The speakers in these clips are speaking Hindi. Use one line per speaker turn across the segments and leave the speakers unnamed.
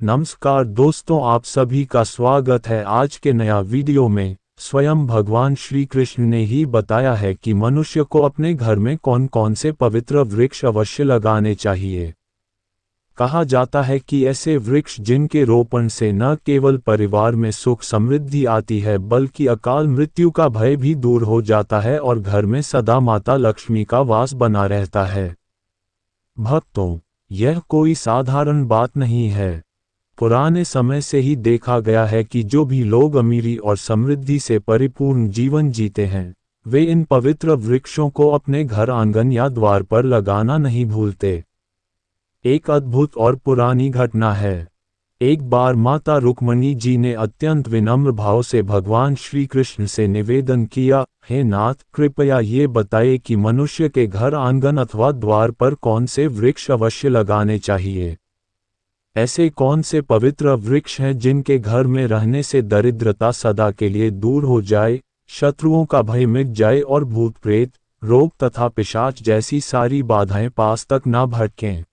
नमस्कार दोस्तों, आप सभी का स्वागत है। आज के नया वीडियो में स्वयं भगवान श्री कृष्ण ने ही बताया है कि मनुष्य को अपने घर में कौन कौन से पवित्र वृक्ष अवश्य लगाने चाहिए। कहा जाता है कि ऐसे वृक्ष जिनके रोपण से न केवल परिवार में सुख समृद्धि आती है बल्कि अकाल मृत्यु का भय भी दूर हो जाता है और घर में सदा माता लक्ष्मी का वास बना रहता है। भक्तों, यह कोई साधारण बात नहीं है। पुराने समय से ही देखा गया है कि जो भी लोग अमीरी और समृद्धि से परिपूर्ण जीवन जीते हैं, वे इन पवित्र वृक्षों को अपने घर आंगन या द्वार पर लगाना नहीं भूलते। एक अद्भुत और पुरानी घटना है। एक बार माता रुक्मणी जी ने अत्यंत विनम्र भाव से भगवान श्री कृष्ण से निवेदन किया, हे नाथ, कृपया ये बताइए कि मनुष्य के घर आंगन अथवा द्वार पर कौन से वृक्ष अवश्य लगाने चाहिए। ऐसे कौन से पवित्र वृक्ष हैं जिनके घर में रहने से दरिद्रता सदा के लिए दूर हो जाए, शत्रुओं का भय मिट जाए और भूत प्रेत, रोग तथा पिशाच जैसी सारी बाधाएं पास तक ना भटकें।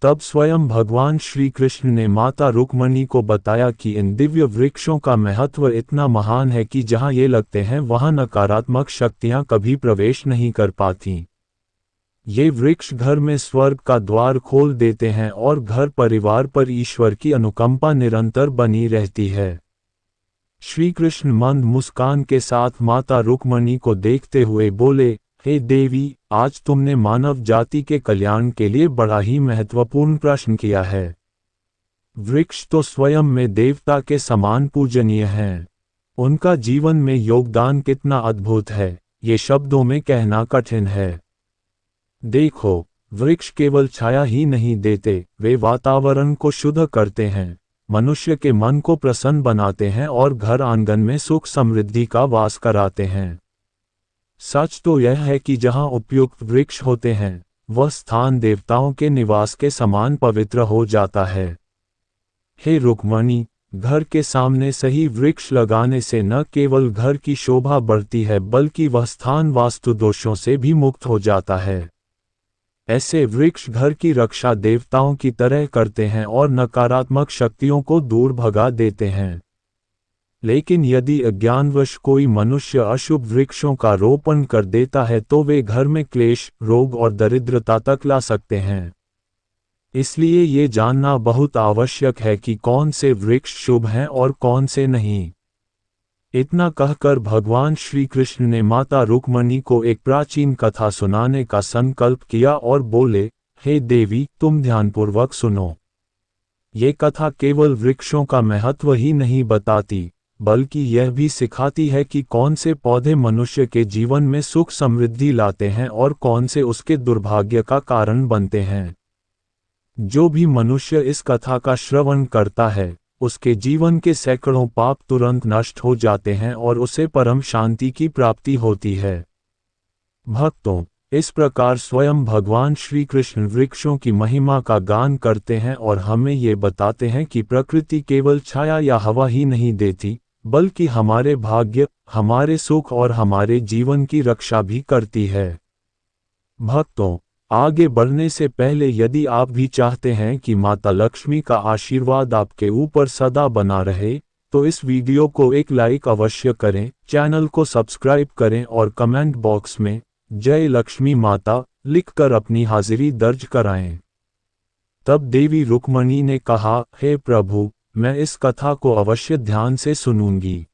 तब स्वयं भगवान श्री कृष्ण ने माता रुक्मणी को बताया कि इन दिव्य वृक्षों का महत्व इतना महान है कि जहां ये लगते हैं वहां नकारात्मक शक्तियां कभी प्रवेश नहीं कर पाती। ये वृक्ष घर में स्वर्ग का द्वार खोल देते हैं और घर परिवार पर ईश्वर की अनुकंपा निरंतर बनी रहती है। श्री कृष्ण मंद मुस्कान के साथ माता रुक्मणी को देखते हुए बोले, हे देवी, आज तुमने मानव जाति के कल्याण के लिए बड़ा ही महत्वपूर्ण प्रश्न किया है। वृक्ष तो स्वयं में देवता के समान पूजनीय हैं। उनका जीवन में योगदान कितना अद्भुत है, ये शब्दों में कहना कठिन है। देखो, वृक्ष केवल छाया ही नहीं देते, वे वातावरण को शुद्ध करते हैं, मनुष्य के मन को प्रसन्न बनाते हैं और घर आंगन में सुख समृद्धि का वास कराते हैं। सच तो यह है कि जहाँ उपयुक्त वृक्ष होते हैं, वह स्थान देवताओं के निवास के समान पवित्र हो जाता है। हे रुक्मणी, घर के सामने सही वृक्ष लगाने से न केवल घर की शोभा बढ़ती है बल्कि वह स्थान वास्तु दोषों से भी मुक्त हो जाता है। ऐसे वृक्ष घर की रक्षा देवताओं की तरह करते हैं और नकारात्मक शक्तियों को दूर भगा देते हैं। लेकिन यदि अज्ञानवश कोई मनुष्य अशुभ वृक्षों का रोपण कर देता है तो वे घर में क्लेश, रोग और दरिद्रता तक ला सकते हैं। इसलिए ये जानना बहुत आवश्यक है कि कौन से वृक्ष शुभ हैं और कौन से नहीं। इतना कहकर भगवान श्री कृष्ण ने माता रुक्मणी को एक प्राचीन कथा सुनाने का संकल्प किया और बोले, हे देवी, तुम ध्यानपूर्वक सुनो। ये कथा केवल वृक्षों का महत्व ही नहीं बताती, बल्कि यह भी सिखाती है कि कौन से पौधे मनुष्य के जीवन में सुख समृद्धि लाते हैं और कौन से उसके दुर्भाग्य का कारण बनते हैं। जो भी मनुष्य इस कथा का श्रवण करता है, उसके जीवन के सैकड़ों पाप तुरंत नष्ट हो जाते हैं और उसे परम शांति की प्राप्ति होती है। भक्तों, इस प्रकार स्वयं भगवान श्री कृष्ण वृक्षों की महिमा का गान करते हैं और हमें ये बताते हैं कि प्रकृति केवल छाया या हवा ही नहीं देती, बल्कि हमारे भाग्य, हमारे सुख और हमारे जीवन की रक्षा भी करती है। भक्तों, आगे बढ़ने से पहले यदि आप भी चाहते हैं कि माता लक्ष्मी का आशीर्वाद आपके ऊपर सदा बना रहे, तो इस वीडियो को एक लाइक अवश्य करें, चैनल को सब्सक्राइब करें और कमेंट बॉक्स में जय लक्ष्मी माता लिखकर अपनी हाजिरी दर्ज कराएं। तब देवी रुक्मणी ने कहा, हे प्रभु, मैं इस कथा को अवश्य ध्यान से सुनूंगी।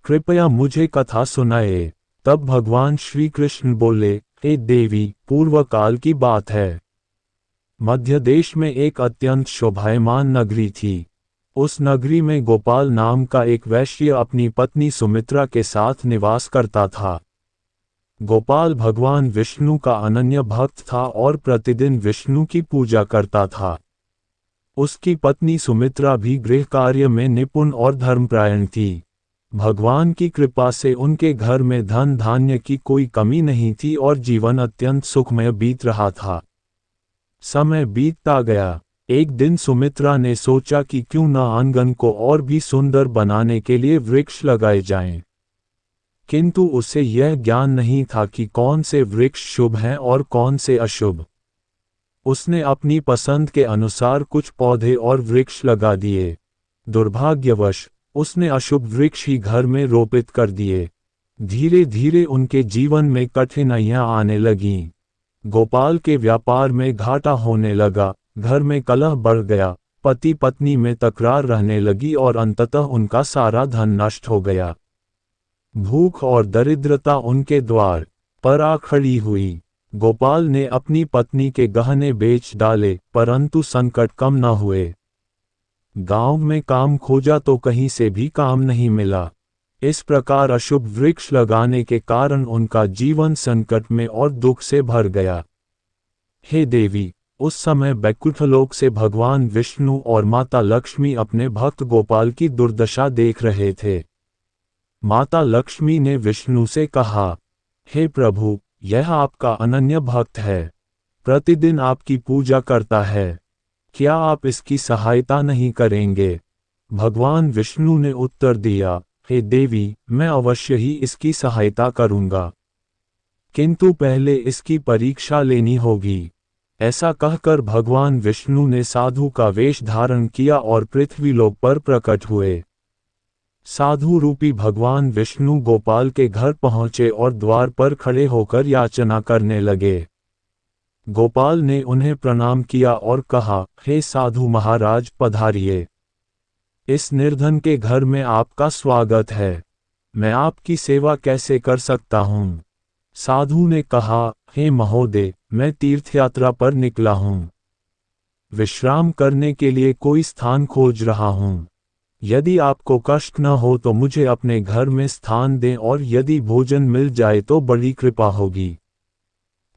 कृपया मुझे कथा सुनाए। तब भगवान श्री कृष्ण बोले, हे देवी, पूर्व काल की बात है। मध्य देश में एक अत्यंत शोभायमान नगरी थी। उस नगरी में गोपाल नाम का एक वैश्य अपनी पत्नी सुमित्रा के साथ निवास करता था। गोपाल भगवान विष्णु का अनन्य भक्त था और प्रतिदिन विष्णु की पूजा करता था। उसकी पत्नी सुमित्रा भी गृह कार्य में निपुण और धर्मपरायण थी। भगवान की कृपा से उनके घर में धन धान्य की कोई कमी नहीं थी और जीवन अत्यंत सुखमय बीत रहा था। समय बीतता गया। एक दिन सुमित्रा ने सोचा कि क्यों न आंगन को और भी सुंदर बनाने के लिए वृक्ष लगाए जाएं। किंतु उसे यह ज्ञान नहीं था कि कौन से वृक्ष शुभ हैं और कौन से अशुभ। उसने अपनी पसंद के अनुसार कुछ पौधे और वृक्ष लगा दिए। दुर्भाग्यवश उसने अशुभ वृक्ष ही घर में रोपित कर दिए। धीरे धीरे उनके जीवन में कठिनाइयां आने लगीं। गोपाल के व्यापार में घाटा होने लगा, घर में कलह बढ़ गया, पति पत्नी में तकरार रहने लगी और अंततः उनका सारा धन नष्ट हो गया। भूख और दरिद्रता उनके द्वार पर आ खड़ी हुई। गोपाल ने अपनी पत्नी के गहने बेच डाले, परंतु संकट कम न हुए। गांव में काम खोजा तो कहीं से भी काम नहीं मिला। इस प्रकार अशुभ वृक्ष लगाने के कारण उनका जीवन संकट में और दुख से भर गया। हे देवी, उस समय बैकुंठलोक से भगवान विष्णु और माता लक्ष्मी अपने भक्त गोपाल की दुर्दशा देख रहे थे। माता लक्ष्मी ने विष्णु से कहा, हे प्रभु, यह आपका अनन्य भक्त है, प्रतिदिन आपकी पूजा करता है, क्या आप इसकी सहायता नहीं करेंगे? भगवान विष्णु ने उत्तर दिया, हे देवी, मैं अवश्य ही इसकी सहायता करूंगा, किंतु पहले इसकी परीक्षा लेनी होगी। ऐसा कहकर भगवान विष्णु ने साधु का वेश धारण किया और पृथ्वीलोक पर प्रकट हुए। साधु रूपी भगवान विष्णु गोपाल के घर पहुंचे और द्वार पर खड़े होकर याचना करने लगे। गोपाल ने उन्हें प्रणाम किया और कहा, हे साधु महाराज, पधारिए। इस निर्धन के घर में आपका स्वागत है, मैं आपकी सेवा कैसे कर सकता हूँ? साधु ने कहा, हे महोदय, मैं तीर्थयात्रा पर निकला हूँ, विश्राम करने के लिए कोई स्थान खोज रहा हूँ। यदि आपको कष्ट न हो तो मुझे अपने घर में स्थान दें, और यदि भोजन मिल जाए तो बड़ी कृपा होगी।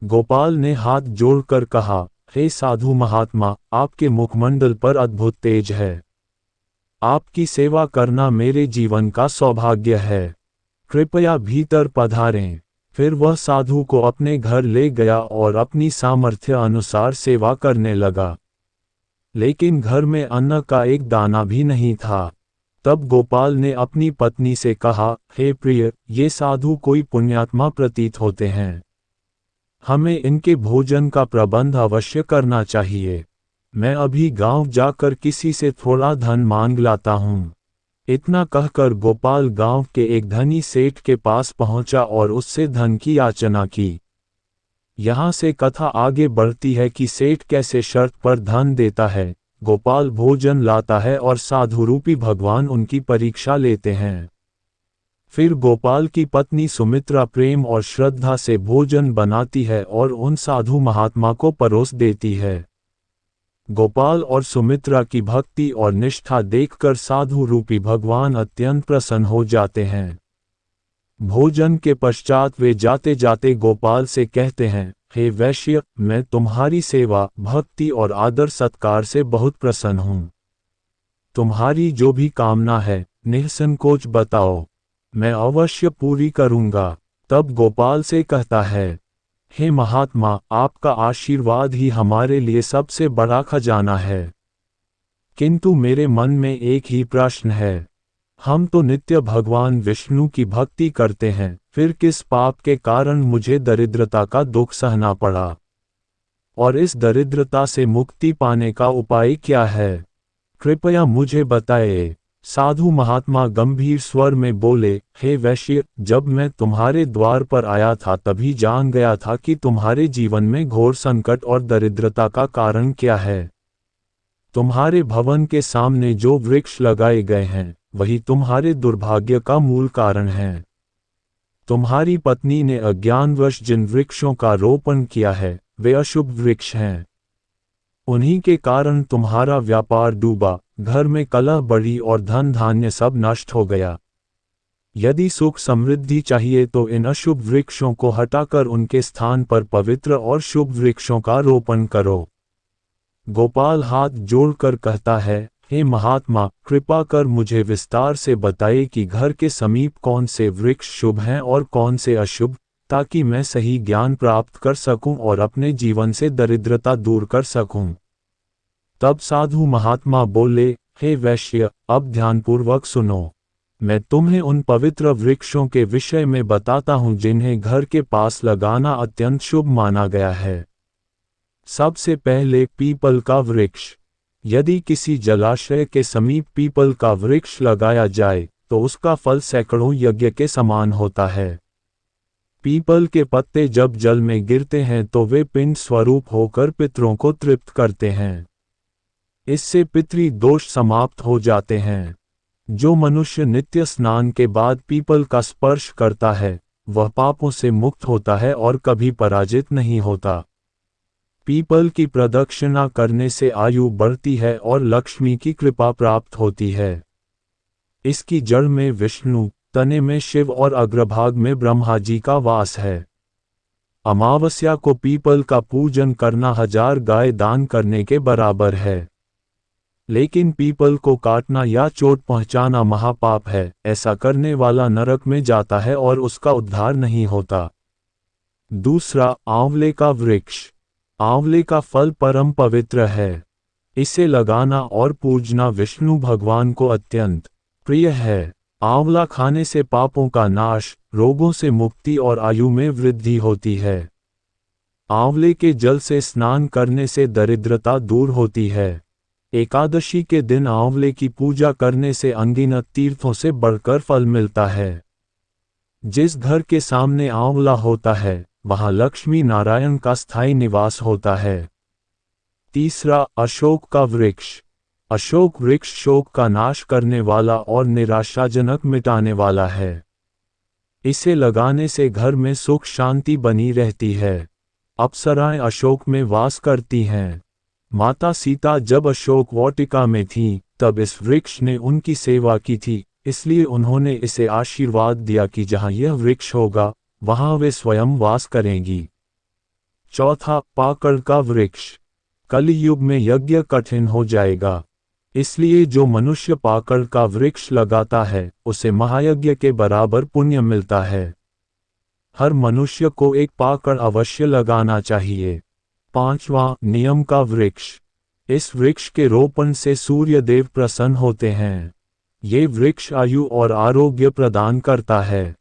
गोपाल ने हाथ जोड़कर कहा, हे साधु महात्मा, आपके मुखमंडल पर अद्भुत तेज है, आपकी सेवा करना मेरे जीवन का सौभाग्य है, कृपया भीतर पधारें। फिर वह साधु को अपने घर ले गया और अपनी सामर्थ्य अनुसार सेवा करने लगा। लेकिन घर में अन्न का एक दाना भी नहीं था। तब गोपाल ने अपनी पत्नी से कहा, हे प्रिय, ये साधु कोई पुण्यात्मा प्रतीत होते हैं, हमें इनके भोजन का प्रबंध अवश्य करना चाहिए। मैं अभी गांव जाकर किसी से थोड़ा धन मांग लाता हूँ। इतना कहकर गोपाल गांव के एक धनी सेठ के पास पहुंचा और उससे धन की याचना की। यहाँ से कथा आगे बढ़ती है कि सेठ कैसे शर्त पर धन देता है, गोपाल भोजन लाता है और साधु रूपी भगवान उनकी परीक्षा लेते हैं। फिर गोपाल की पत्नी सुमित्रा प्रेम और श्रद्धा से भोजन बनाती है और उन साधु महात्मा को परोस देती है। गोपाल और सुमित्रा की भक्ति और निष्ठा देखकर साधु रूपी भगवान अत्यंत प्रसन्न हो जाते हैं। भोजन के पश्चात वे जाते जाते गोपाल से कहते हैं, हे वैश्य, मैं तुम्हारी सेवा, भक्ति और आदर सत्कार से बहुत प्रसन्न हूँ। तुम्हारी जो भी कामना है, निःसंकोच बताओ, मैं अवश्य पूरी करूँगा। तब गोपाल से कहता है, हे महात्मा, आपका आशीर्वाद ही हमारे लिए सबसे बड़ा खजाना है। किंतु मेरे मन में एक ही प्रश्न है, हम तो नित्य भगवान विष्णु की भक्ति करते हैं, फिर किस पाप के कारण मुझे दरिद्रता का दुख सहना पड़ा? और इस दरिद्रता से मुक्ति पाने का उपाय क्या है? कृपया मुझे बताएं। साधु महात्मा गंभीर स्वर में बोले, हे वैश्य, जब मैं तुम्हारे द्वार पर आया था तभी जान गया था कि तुम्हारे जीवन में घोर संकट और दरिद्रता का कारण क्या है। तुम्हारे भवन के सामने जो वृक्ष लगाए गए हैं, वही तुम्हारे दुर्भाग्य का मूल कारण है। तुम्हारी पत्नी ने अज्ञानवश जिन वृक्षों का रोपण किया है, वे अशुभ वृक्ष हैं। उन्हीं के कारण तुम्हारा व्यापार डूबा, घर में कलह बढ़ी और धन धान्य सब नष्ट हो गया। यदि सुख समृद्धि चाहिए तो इन अशुभ वृक्षों को हटाकर उनके स्थान पर पवित्र और शुभ वृक्षों का रोपण करो। गोपाल हाथ जोड़कर कहता है, हे महात्मा, कृपा कर मुझे विस्तार से बताइए कि घर के समीप कौन से वृक्ष शुभ हैं और कौन से अशुभ, ताकि मैं सही ज्ञान प्राप्त कर सकूं और अपने जीवन से दरिद्रता दूर कर सकूं। तब साधु महात्मा बोले, हे वैश्य, अब ध्यानपूर्वक सुनो। मैं तुम्हें उन पवित्र वृक्षों के विषय में बताता हूँ जिन्हें घर के पास लगाना अत्यंत शुभ माना गया है। सबसे पहले पीपल का वृक्ष। यदि किसी जलाशय के समीप पीपल का वृक्ष लगाया जाए तो उसका फल सैकड़ों यज्ञ के समान होता है। पीपल के पत्ते जब जल में गिरते हैं तो वे पिंड स्वरूप होकर पितरों को तृप्त करते हैं। इससे पितरी दोष समाप्त हो जाते हैं। जो मनुष्य नित्य स्नान के बाद पीपल का स्पर्श करता है वह पापों से मुक्त होता है और कभी पराजित नहीं होता। पीपल की प्रदक्षिणा करने से आयु बढ़ती है और लक्ष्मी की कृपा प्राप्त होती है। इसकी जड़ में विष्णु, तने में शिव और अग्रभाग में ब्रह्मा जी का वास है। अमावस्या को पीपल का पूजन करना 1000 गाय दान करने के बराबर है। लेकिन पीपल को काटना या चोट पहुंचाना महापाप है। ऐसा करने वाला नरक में जाता है और उसका उद्धार नहीं होता। दूसरा, आंवले का वृक्ष। आंवले का फल परम पवित्र है। इसे लगाना और पूजना विष्णु भगवान को अत्यंत प्रिय है। आंवला खाने से पापों का नाश, रोगों से मुक्ति और आयु में वृद्धि होती है। आंवले के जल से स्नान करने से दरिद्रता दूर होती है। एकादशी के दिन आंवले की पूजा करने से अनगिनत तीर्थों से बढ़कर फल मिलता है। जिस घर के सामने आंवला होता है वहां लक्ष्मी नारायण का स्थायी निवास होता है। तीसरा, अशोक का वृक्ष। अशोक वृक्ष शोक का नाश करने वाला और निराशाजनक मिटाने वाला है। इसे लगाने से घर में सुख शांति बनी रहती है। अप्सराएं अशोक में वास करती हैं। माता सीता जब अशोक वाटिका में थीं, तब इस वृक्ष ने उनकी सेवा की थी, इसलिए उन्होंने इसे आशीर्वाद दिया कि जहां यह वृक्ष होगा वहां वे स्वयं वास करेंगी। चौथा, पाकड़ का वृक्ष। कलियुग में यज्ञ कठिन हो जाएगा, इसलिए जो मनुष्य पाकड़ का वृक्ष लगाता है उसे महायज्ञ के बराबर पुण्य मिलता है। हर मनुष्य को एक पाकड़ अवश्य लगाना चाहिए। पांचवां, नियम का वृक्ष। इस वृक्ष के रोपण से सूर्य देव प्रसन्न होते हैं। ये वृक्ष आयु और आरोग्य प्रदान करता है।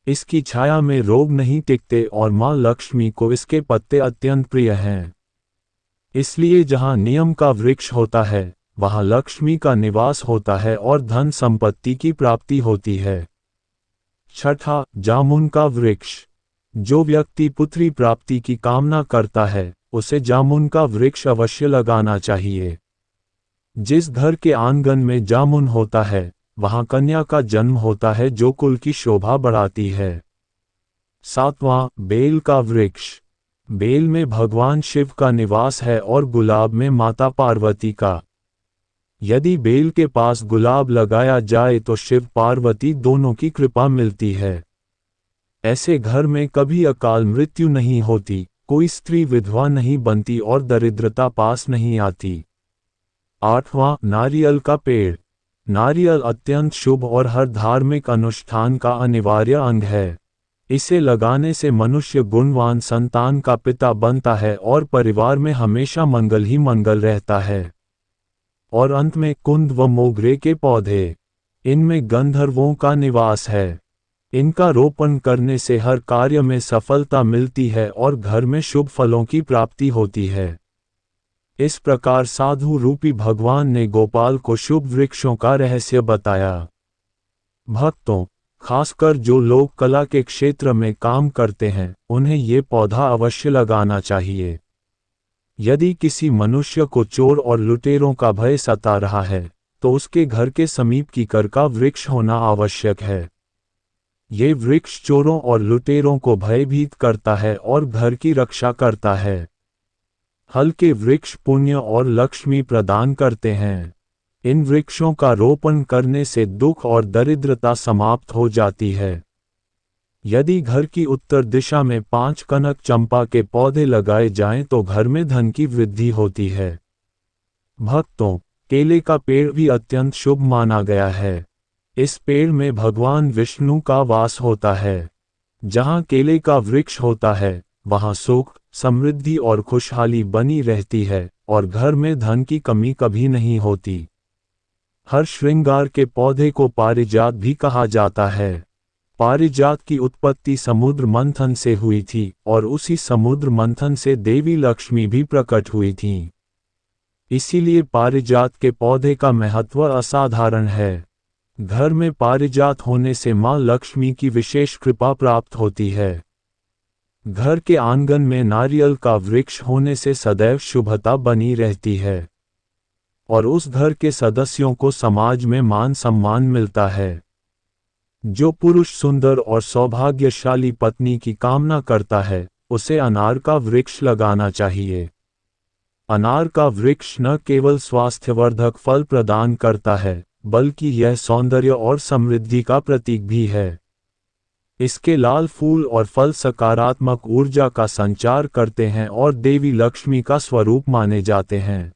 इसकी छाया में रोग नहीं टिकते और मां लक्ष्मी को इसके पत्ते अत्यंत प्रिय हैं। इसलिए जहां नियम का वृक्ष होता है वहां लक्ष्मी का निवास होता है और धन संपत्ति की प्राप्ति होती है। छठा, जामुन का वृक्ष। जो व्यक्ति पुत्री प्राप्ति की कामना करता है उसे जामुन का वृक्ष अवश्य लगाना चाहिए। जिस घर के आंगन में जामुन होता है वहां कन्या का जन्म होता है जो कुल की शोभा बढ़ाती है। सातवां, बेल का वृक्ष। बेल में भगवान शिव का निवास है और गुलाब में माता पार्वती का। यदि बेल के पास गुलाब लगाया जाए तो शिव पार्वती दोनों की कृपा मिलती है। ऐसे घर में कभी अकाल मृत्यु नहीं होती, कोई स्त्री विधवा नहीं बनती और दरिद्रता पास नहीं आती। आठवां, नारियल का पेड़। नारियल अत्यंत शुभ और हर धार्मिक अनुष्ठान का अनिवार्य अंग है। इसे लगाने से मनुष्य गुणवान संतान का पिता बनता है और परिवार में हमेशा मंगल ही मंगल रहता है। और अंत में कुंद व मोगरे के पौधे। इनमें गंधर्वों का निवास है। इनका रोपण करने से हर कार्य में सफलता मिलती है और घर में शुभ फलों की प्राप्ति होती है। इस प्रकार साधु रूपी भगवान ने गोपाल को शुभ वृक्षों का रहस्य बताया। भक्तों, खासकर जो लोग कला के क्षेत्र में काम करते हैं उन्हें ये पौधा अवश्य लगाना चाहिए। यदि किसी मनुष्य को चोर और लुटेरों का भय सता रहा है तो उसके घर के समीप कीकर का वृक्ष होना आवश्यक है। ये वृक्ष चोरों और लुटेरों को भयभीत करता है और घर की रक्षा करता है। हल्के वृक्ष पुण्य और लक्ष्मी प्रदान करते हैं। इन वृक्षों का रोपण करने से दुख और दरिद्रता समाप्त हो जाती है। यदि घर की उत्तर दिशा में 5 कनक चंपा के पौधे लगाए जाएं तो घर में धन की वृद्धि होती है। भक्तों, केले का पेड़ भी अत्यंत शुभ माना गया है। इस पेड़ में भगवान विष्णु का वास होता है। जहाँ केले का वृक्ष होता है वहाँ सुख, समृद्धि और खुशहाली बनी रहती है और घर में धन की कमी कभी नहीं होती। हर श्रृंगार के पौधे को पारिजात भी कहा जाता है। पारिजात की उत्पत्ति समुद्र मंथन से हुई थी और उसी समुद्र मंथन से देवी लक्ष्मी भी प्रकट हुई थीं। इसीलिए पारिजात के पौधे का महत्व असाधारण है। घर में पारिजात होने से मां लक्ष्मी की विशेष कृपा प्राप्त होती है। घर के आंगन में नारियल का वृक्ष होने से सदैव शुभता बनी रहती है और उस घर के सदस्यों को समाज में मान सम्मान मिलता है। जो पुरुष सुंदर और सौभाग्यशाली पत्नी की कामना करता है, उसे अनार का वृक्ष लगाना चाहिए। अनार का वृक्ष न केवल स्वास्थ्यवर्धक फल प्रदान करता है, बल्कि यह सौंदर्य और समृद्धि का प्रतीक भी है। इसके लाल फूल और फल सकारात्मक ऊर्जा का संचार करते हैं और देवी लक्ष्मी का स्वरूप माने जाते हैं।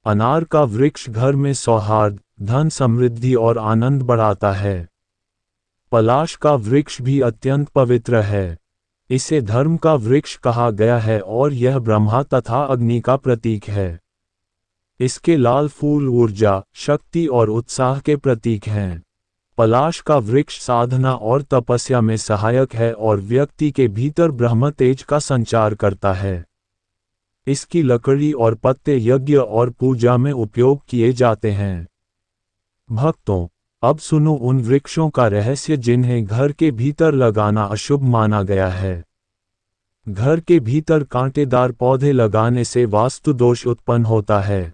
अनार का वृक्ष घर में सौहार्द, धन समृद्धि और आनंद बढ़ाता है। पलाश का वृक्ष भी अत्यंत पवित्र है। इसे धर्म का वृक्ष कहा गया है और यह ब्रह्मा तथा अग्नि का प्रतीक है। इसके लाल फूल ऊर्जा, शक्ति और उत्साह के प्रतीक हैं। पलाश का वृक्ष साधना और तपस्या में सहायक है और व्यक्ति के भीतर ब्रह्म तेज का संचार करता है। इसकी लकड़ी और पत्ते यज्ञ और पूजा में उपयोग किए जाते हैं। भक्तों, अब सुनो उन वृक्षों का रहस्य जिन्हें घर के भीतर लगाना अशुभ माना गया है। घर के भीतर कांटेदार पौधे लगाने से वास्तु दोष उत्पन्न होता है।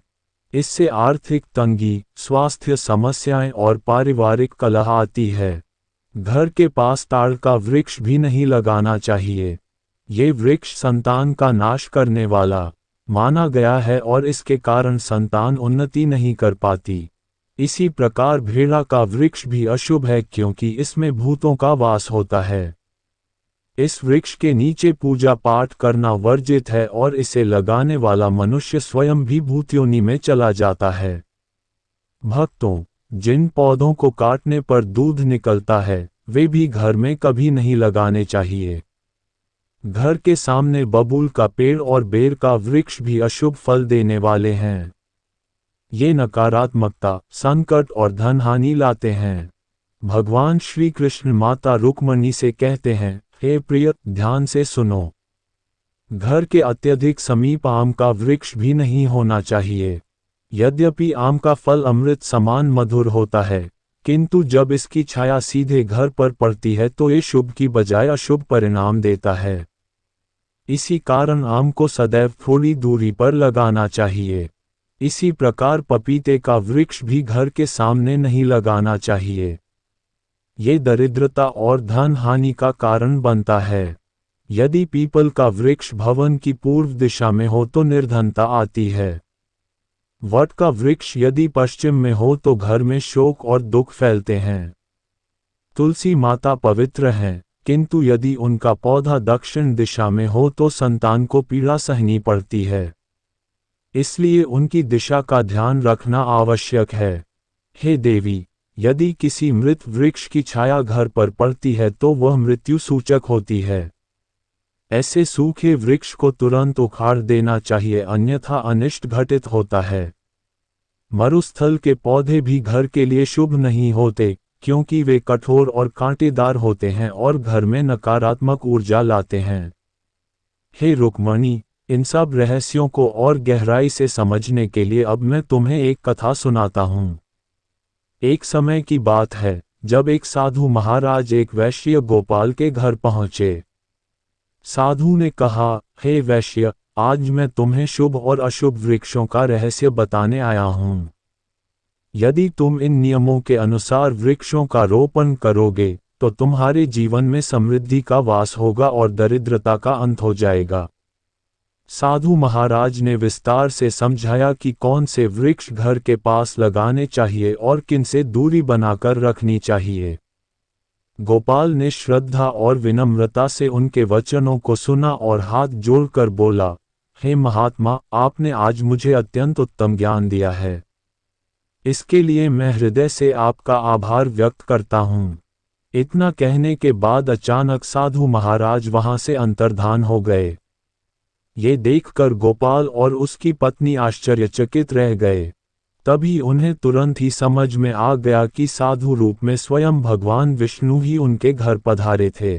इससे आर्थिक तंगी, स्वास्थ्य समस्याएं और पारिवारिक कलह आती है। घर के पास ताड़ का वृक्ष भी नहीं लगाना चाहिए। ये वृक्ष संतान का नाश करने वाला माना गया है और इसके कारण संतान उन्नति नहीं कर पाती। इसी प्रकार भेड़ा का वृक्ष भी अशुभ है क्योंकि इसमें भूतों का वास होता है। इस वृक्ष के नीचे पूजा पाठ करना वर्जित है और इसे लगाने वाला मनुष्य स्वयं भी भूतयोनि में चला जाता है। भक्तों, जिन पौधों को काटने पर दूध निकलता है, वे भी घर में कभी नहीं लगाने चाहिए। घर के सामने बबूल का पेड़ और बेर का वृक्ष भी अशुभ फल देने वाले हैं। ये नकारात्मकता, संकट और धनहानि लाते हैं। भगवान श्री कृष्ण माता रुक्मणी से कहते हैं, हे प्रिय, ध्यान से सुनो। घर के अत्यधिक समीप आम का वृक्ष भी नहीं होना चाहिए। यद्यपि आम का फल अमृत समान मधुर होता है, किंतु जब इसकी छाया सीधे घर पर पड़ती है तो ये शुभ की बजाय अशुभ परिणाम देता है। इसी कारण आम को सदैव थोड़ी दूरी पर लगाना चाहिए। इसी प्रकार पपीते का वृक्ष भी घर के सामने नहीं लगाना चाहिए। ये दरिद्रता और धन हानि का कारण बनता है। यदि पीपल का वृक्ष भवन की पूर्व दिशा में हो तो निर्धनता आती है। वट का वृक्ष यदि पश्चिम में हो तो घर में शोक और दुख फैलते हैं। तुलसी माता पवित्र हैं, किंतु यदि उनका पौधा दक्षिण दिशा में हो तो संतान को पीड़ा सहनी पड़ती है। इसलिए उनकी दिशा का ध्यान रखना आवश्यक है। हे देवी, यदि किसी मृत वृक्ष की छाया घर पर पड़ती है तो वह मृत्यु सूचक होती है। ऐसे सूखे वृक्ष को तुरंत उखाड़ देना चाहिए, अन्यथा अनिष्ट घटित होता है। मरुस्थल के पौधे भी घर के लिए शुभ नहीं होते, क्योंकि वे कठोर और कांटेदार होते हैं और घर में नकारात्मक ऊर्जा लाते हैं। हे रुक्मणी, इन सब रहस्यों को और गहराई से समझने के लिए अब मैं तुम्हें एक कथा सुनाता हूँ। एक समय की बात है, जब एक साधु महाराज एक वैश्य गोपाल के घर पहुँचे। साधु ने कहा, हे वैश्य, आज मैं तुम्हें शुभ और अशुभ वृक्षों का रहस्य बताने आया हूँ। यदि तुम इन नियमों के अनुसार वृक्षों का रोपण करोगे तो तुम्हारे जीवन में समृद्धि का वास होगा और दरिद्रता का अंत हो जाएगा। साधु महाराज ने विस्तार से समझाया कि कौन से वृक्ष घर के पास लगाने चाहिए और किन से दूरी बनाकर रखनी चाहिए। गोपाल ने श्रद्धा और विनम्रता से उनके वचनों को सुना और हाथ जोड़कर बोला, हे महात्मा, आपने आज मुझे अत्यंत उत्तम ज्ञान दिया है। इसके लिए मैं हृदय से आपका आभार व्यक्त करता हूँ। इतना कहने के बाद अचानक साधु महाराज वहां से अंतर्धान हो गए। ये देखकर गोपाल और उसकी पत्नी आश्चर्यचकित रह गए। तभी उन्हें तुरंत ही समझ में आ गया कि साधु रूप में स्वयं भगवान विष्णु ही उनके घर पधारे थे।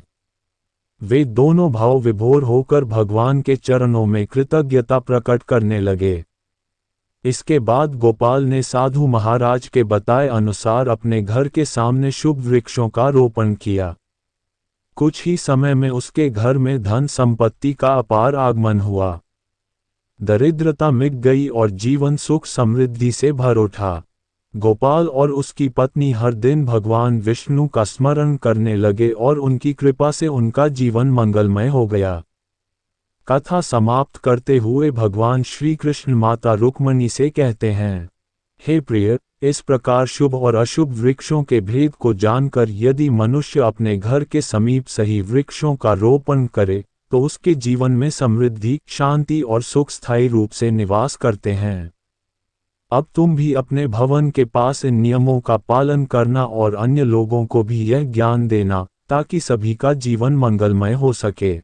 वे दोनों भाव विभोर होकर भगवान के चरणों में कृतज्ञता प्रकट करने लगे। इसके बाद गोपाल ने साधु महाराज के बताए अनुसार अपने घर के सामने शुभ वृक्षों का रोपण किया। कुछ ही समय में उसके घर में धन संपत्ति का अपार आगमन हुआ। दरिद्रता मिट गई और जीवन सुख समृद्धि से भर उठा। गोपाल और उसकी पत्नी हर दिन भगवान विष्णु का स्मरण करने लगे और उनकी कृपा से उनका जीवन मंगलमय हो गया। कथा समाप्त करते हुए भगवान श्री कृष्ण माता रुक्मिणी से कहते हैं, हे प्रिय, इस प्रकार शुभ और अशुभ वृक्षों के भेद को जानकर यदि मनुष्य अपने घर के समीप सही वृक्षों का रोपण करे तो उसके जीवन में समृद्धि, शांति और सुख स्थायी रूप से निवास करते हैं। अब तुम भी अपने भवन के पास इन नियमों का पालन करना और अन्य लोगों को भी यह ज्ञान देना ताकि सभी का जीवन मंगलमय हो सके।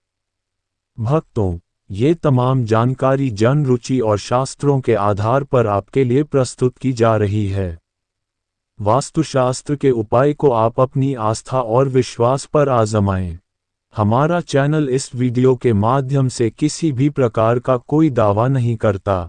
भक्तों, ये तमाम जानकारी जन रुचि और शास्त्रों के आधार पर आपके लिए प्रस्तुत की जा रही है। वास्तुशास्त्र के उपाय को आप अपनी आस्था और विश्वास पर आजमाएं। हमारा चैनल इस वीडियो के माध्यम से किसी भी प्रकार का कोई दावा नहीं करता।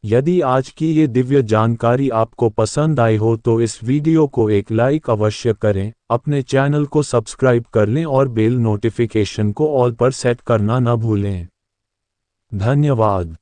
यदि आज की ये दिव्य जानकारी आपको पसंद आई हो तो इस वीडियो को एक लाइक अवश्य करें, अपने चैनल को सब्सक्राइब कर लें और बेल नोटिफिकेशन को ऑल पर सेट करना न भूलें। धन्यवाद।